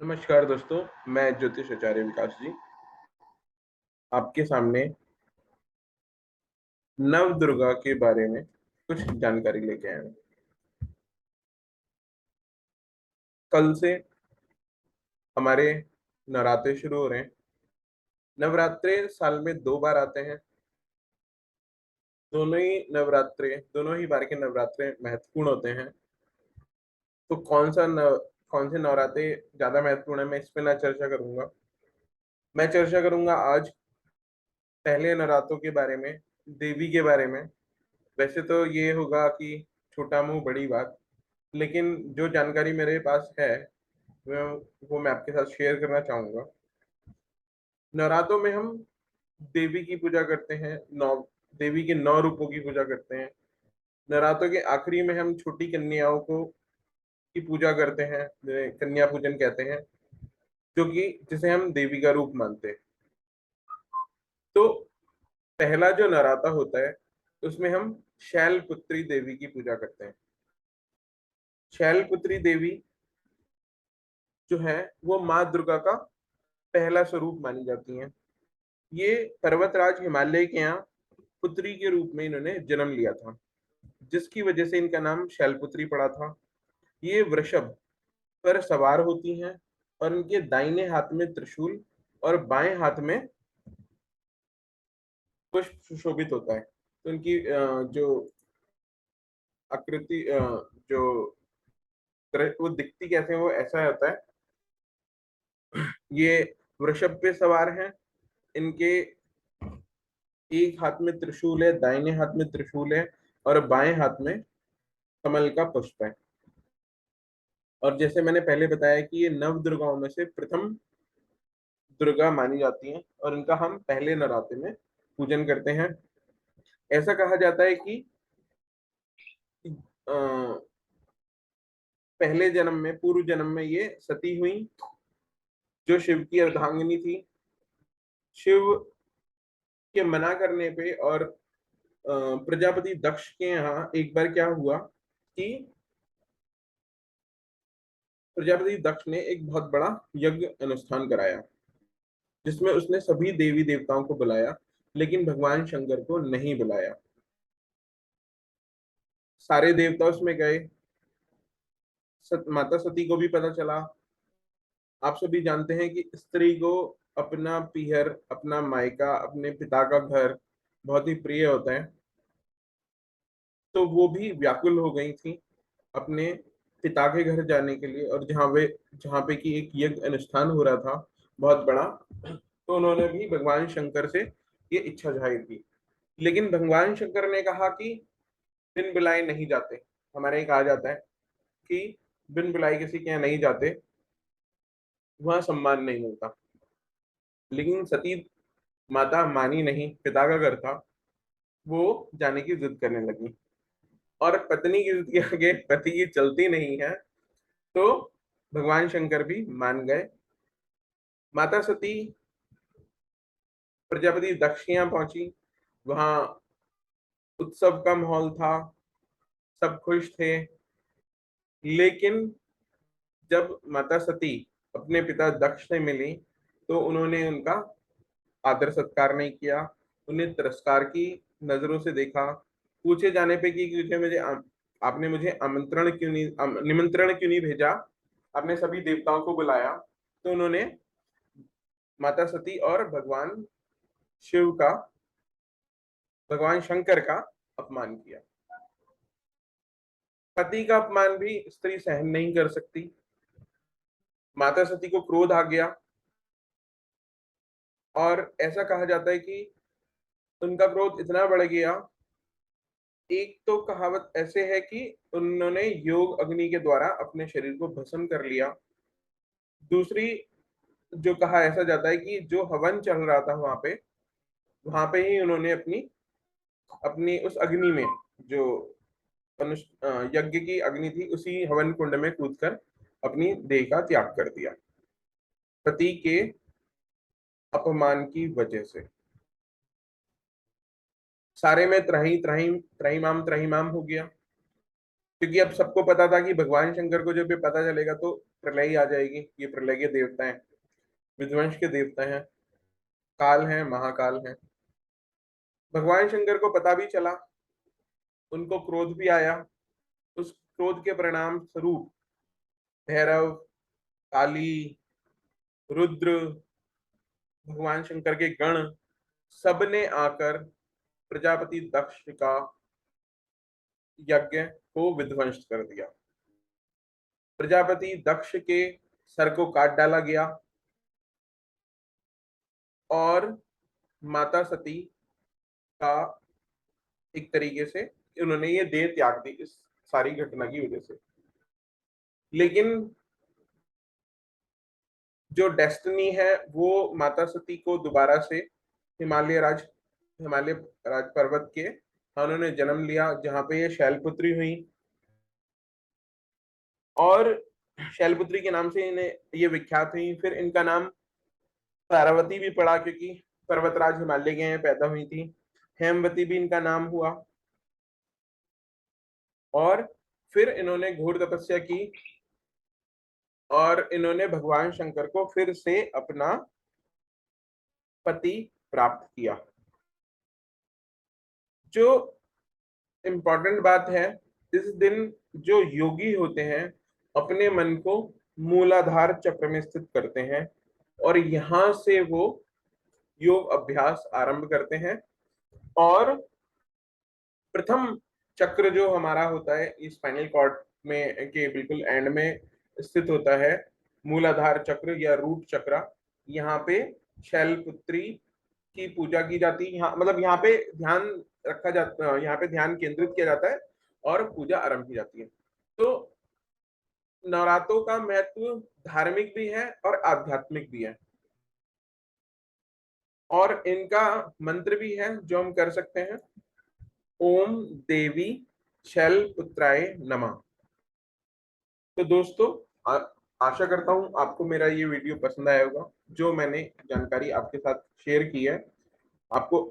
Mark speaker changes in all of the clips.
Speaker 1: नमस्कार दोस्तों, मैं ज्योतिष आचार्य विकास जी आपके सामने नव दुर्गा के बारे में कुछ जानकारी लेके आया हूँ। कल से हमारे नवरात्रे शुरू हो रहे हैं। नवरात्रे साल में 2 बार आते हैं। दोनों ही बार के नवरात्रे महत्वपूर्ण होते हैं। तो कौन से नवरात्रे ज्यादा महत्वपूर्ण है, मैं इस पे ना चर्चा करूंगा। मैं चर्चा करूंगा आज पहले नवरात्रों के बारे में, देवी के बारे में। वैसे तो ये होगा कि छोटा मुंह बड़ी बात, लेकिन जो जानकारी मेरे पास है वो वो मैं आपके साथ शेयर करना चाहूंगा। नवरात्रों में हम देवी की पूजा करते हैं। नौ देवी के 9 रूपों की पूजा करते हैं। नवरात्रों के आखिरी में हम छोटी कन्याओं को की पूजा करते हैं, जिन्हें कन्या पूजन कहते हैं, जो कि जिसे हम देवी का रूप मानते हैं। तो पहला जो नवराता होता है उसमें हम शैलपुत्री देवी की पूजा करते हैं। शैलपुत्री देवी जो है वो माँ दुर्गा का पहला स्वरूप मानी जाती हैं। ये पर्वतराज हिमालय के यहाँ पुत्री के रूप में इन्होंने जन्म लिया था, जिसकी वजह से इनका नाम शैलपुत्री पड़ा था। ये वृषभ पर सवार होती हैं और इनके दाहिने हाथ में त्रिशूल और बाएं हाथ में पुष्प सुशोभित होता है। तो इनकी जो आकृति जो वो दिखती कैसे है, वो ऐसा होता है। ये वृषभ पे सवार हैं। इनके एक हाथ में त्रिशूल है, दाहिने हाथ में त्रिशूल है और बाएं हाथ में कमल का पुष्प है। और जैसे मैंने पहले बताया कि ये नव दुर्गाओं में से प्रथम दुर्गा मानी जाती हैं और इनका हम पहले नवरात्रि में पूजन करते हैं। ऐसा कहा जाता है कि अ, पहले जन्म में, पूर्व जन्म में ये सती हुई, जो शिव की अर्धांगिनी थी। शिव के मना करने पे और प्रजापति दक्ष के यहाँ एक बार क्या हुआ कि प्रजापति दक्ष ने एक बहुत बड़ा यज्ञ अनुष्ठान कराया, जिसमें उसने सभी देवी देवताओं को बुलाया, लेकिन भगवान शंकर को नहीं बुलाया। सारे देवता उसमें गए। माता सती को भी पता चला। आप सभी जानते हैं कि स्त्री को अपना पीहर, अपना मायका, अपने पिता का घर बहुत ही प्रिय होता है। तो वो भी व्याकुल हो गई थी अपने पिता के घर जाने के लिए, और जहाँ पे कि एक यज्ञ अनुष्ठान हो रहा था बहुत बड़ा। तो उन्होंने भी भगवान शंकर से ये इच्छा जाहिर की, लेकिन भगवान शंकर ने कहा कि बिन बुलाए नहीं जाते। हमारे यहाँ कहा जाता है कि बिन बुलाए किसी के यहाँ नहीं जाते, वहां सम्मान नहीं मिलता। लेकिन सती माता मानी नहीं, पिता का घर था। वो जाने की जिद करने लगी, और पत्नी की जिद के आगे पति की चलती नहीं है। तो भगवान शंकर भी मान गए। माता सती प्रजापति दक्ष के यहाँ पहुंची। वहां उत्सव का माहौल था, सब खुश थे। लेकिन जब माता सती अपने पिता दक्ष से मिली, तो उन्होंने उनका आदर सत्कार नहीं किया। उन्हें तिरस्कार की नजरों से देखा। पूछे जाने पे कि आपने मुझे निमंत्रण क्यों नहीं भेजा, आपने सभी देवताओं को बुलाया। तो उन्होंने माता सती और शिव का भगवान शंकर का अपमान किया। पति का अपमान भी स्त्री सहन नहीं कर सकती। माता सती को क्रोध आ गया, और ऐसा कहा जाता है कि उनका क्रोध इतना बढ़ गया। एक तो कहावत ऐसे है कि उन्होंने योग अग्नि के द्वारा अपने शरीर को भस्म कर लिया। दूसरी जो कहा ऐसा जाता है कि जो हवन चल रहा था वहां पे ही उन्होंने अपनी अपनी उस अग्नि में, जो यज्ञ की अग्नि थी, उसी हवन कुंड में कूदकर अपनी देह का त्याग कर दिया, पति के अपमान की वजह से। सारे में त्राही त्राही त्राहीमाम त्राहीमाम हो गया, क्योंकि अब सबको पता था कि भगवान शंकर को जब ये पता चलेगा तो प्रलय ही आ जाएगी। ये प्रलय के देवता हैं, विध्वंस के देवता हैं, काल हैं, महाकाल हैं। भगवान शंकर को पता भी चला, उनको क्रोध भी आया। उस क्रोध के परिणाम स्वरूप भैरव, काली, रुद्र, भगवान शंकर के गण सबने आकर प्रजापति दक्ष का यज्ञ को विध्वंस कर दिया। प्रजापति दक्ष के सर को काट डाला गया और माता सती का एक तरीके से उन्होंने ये देह त्याग दी इस सारी घटना की वजह से। लेकिन जो डेस्टिनी है वो माता सती को दोबारा से हिमालय राज पर्वत के उन्होंने जन्म लिया, जहां पे ये शैलपुत्री हुई। और शैलपुत्री के नाम से इन्हें ये विख्यात हुई। फिर इनका नाम तारावती भी पड़ा, क्योंकि पर्वतराज हिमालय के पैदा हुई थी। हेमवती भी इनका नाम हुआ। और फिर इन्होंने घोर तपस्या की और इन्होंने भगवान शंकर को फिर से अपना पति प्राप्त किया। जो इम्पोर्टेंट बात है, इस दिन जो योगी होते हैं अपने मन को मूलाधार चक्र में स्थित करते हैं और यहां से वो योग अभ्यास आरंभ करते हैं। और प्रथम चक्र जो हमारा होता है इस स्पाइनल कॉर्ड में के बिल्कुल एंड में स्थित होता है, मूलाधार चक्र या रूट चक्र। यहाँ पे शैलपुत्री की पूजा की जाती है। यहाँ मतलब यहाँ पे ध्यान रखा जाता, यहाँ पे ध्यान केंद्रित किया जाता है और पूजा आरंभ की जाती है। तो नवरात्रों का महत्व धार्मिक भी है और आध्यात्मिक भी है, और इनका मंत्र भी है जो हम कर सकते हैं। ओम देवी शैलपुत्राय नमः। तो दोस्तों, आशा करता हूं आपको मेरा ये वीडियो पसंद आया होगा। जो मैंने जानकारी आपके साथ शेयर की है आपको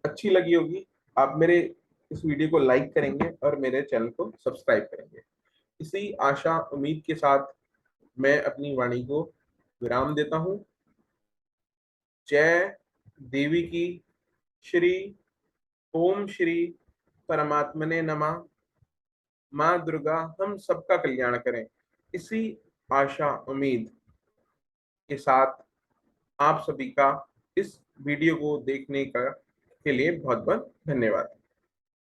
Speaker 1: अच्छी लगी होगी। आप मेरे इस वीडियो को लाइक करेंगे और मेरे चैनल को सब्सक्राइब करेंगे। इसी आशा उम्मीद के साथ मैं अपनी वाणी को विराम देता हूं। जय देवी की, श्री ओम श्री परमात्मने नमः। माँ दुर्गा हम सबका कल्याण करें। इसी आशा उम्मीद के साथ आप सभी का इस वीडियो को देखने का के लिए बहुत बहुत धन्यवाद।